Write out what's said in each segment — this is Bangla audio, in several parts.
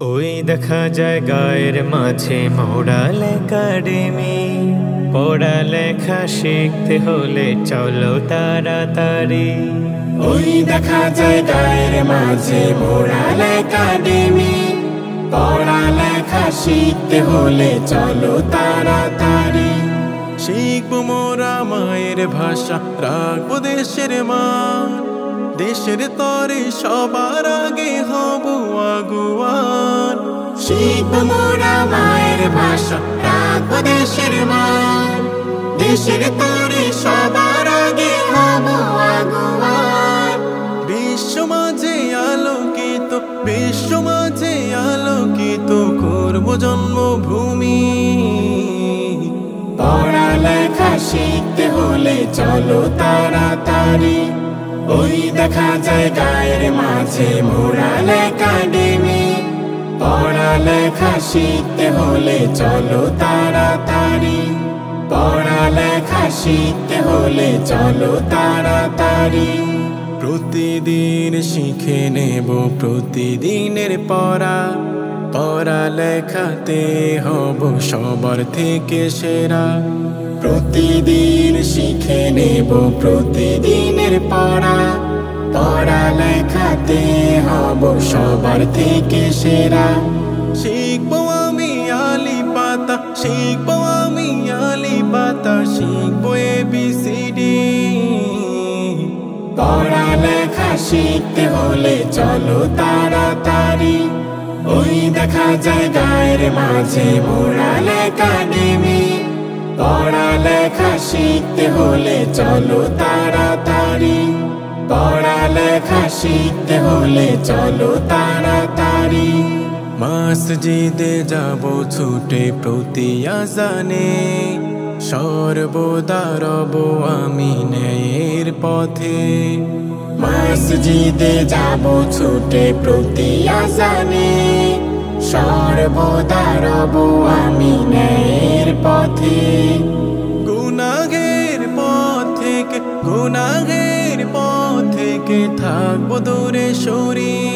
ওই দেখা যায় গায়ের মাঝে মডাল একাডেমি। পড়ালেখা শিখতে হলে চলো তাড়াতাড়ি। ওই দেখা যায় গায়ের মাঝে মডাল একাডেমি। পড়ালেখা শিখতে হলে চলো তাড়াতাড়ি। শিখবো মোরা মায়ের ভাষা, রাখবো দেশের মান। দেশের তরে সবার আগে হব আগুয়ান। শিখবো মোরা মায়ের ভাষা, রাখবো দেশের মান। দেশের তরে সবার আগে হব আগুয়ান। বিশ্ব মাঝে আলোকিত, বিশ্ব মাঝে আলোকিত করব জন্মভূমি। পড়ালেখা শিখতে হলে চলো তাড়াতাড়ি। ওই দেখা যায় গায়ের মাঝে মডাল একাডেমি। পড়ালেখা শিখতে হলে চলো তাড়াতাড়ি। পড়ালেখা শিখতে হলে চলো তাড়াতাড়ি। প্রতিদিন শিখে নেব প্রতিদিনের পড়া। পড়ালেখাতে হব সবার থেকে সেরা। প্রতিদিন শিখে নেব প্রতিদিনের পড়া। পড়ালেখাতে হব সবার থেকে সেরা। শিখবো আমি আলি পাতা, শিখবো আমি আলি পাতা, শিখবো ABCD। পড়ালেখা শিখতে হলে চলো তাড়াতাড়ি। ওই দেখা যায় গায়ের মাঝে মডাল একাডেমি। পড়ালেখা শিখতে হলে চলো তাড়াতাড়ি। পড়ালেখা শিখতে হলে চলো তাড়াতাড়ি। মসজিদে যাব ছুটে প্রতি আজানে। সর্বদা রব আমি ন্যায়ের পথে। মসজিদে যাব ছুটে প্রতি আজানে। সর্বদা রব আমি ন্যায়ের পথে। গুনাহের পথ থেকে, গুনাহের পথ থেকে থাকবো দূরে সরে।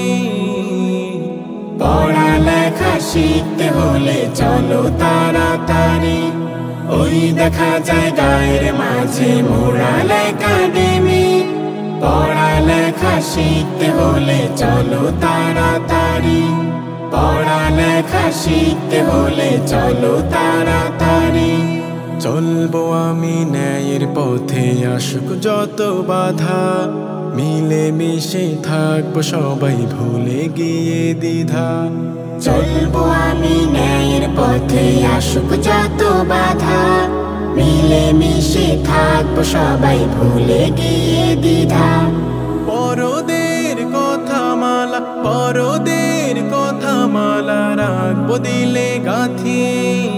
পড়ালেখা শিখতে হলে চলো তাড়াতাড়ি। ওই দেখা যায় গায়ের মাঝে মডাল একাডেমি। পড়ালেখা শিখতে হলে চলো তাড়াতাড়ি। পড়ালেখা শিখতে হলে চলো তাড়াতাড়ি। চলবো আমি ন্যায়ের পথে, আসুক যত বাধা। মিলে মিশে থাকবো সবাই, ভুলে গিয়ে দ্বিধা। চলবো আমি ন্যায়ের পথে, আসুক যত বাধা। মিলে মিশে থাকবো সবাই, ভুলে গিয়ে দ্বিধা। পরদের কথা মালা, পরদের কথা মালা রাখবো দিলে গাঁথি।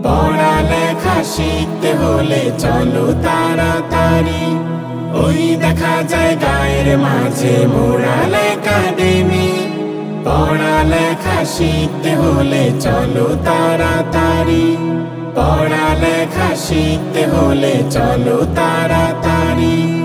পড়ালেখা শিখতে হলে চলো তাড়াতাড়ি। ওই দেখা যায় গায়ের মাঝে মডাল একাডেমি। পড়ালেখা শিখতে হলে চলো তাড়াতাড়ি। পড়ালেখা শিখতে হলে চলো তাড়াতাড়ি।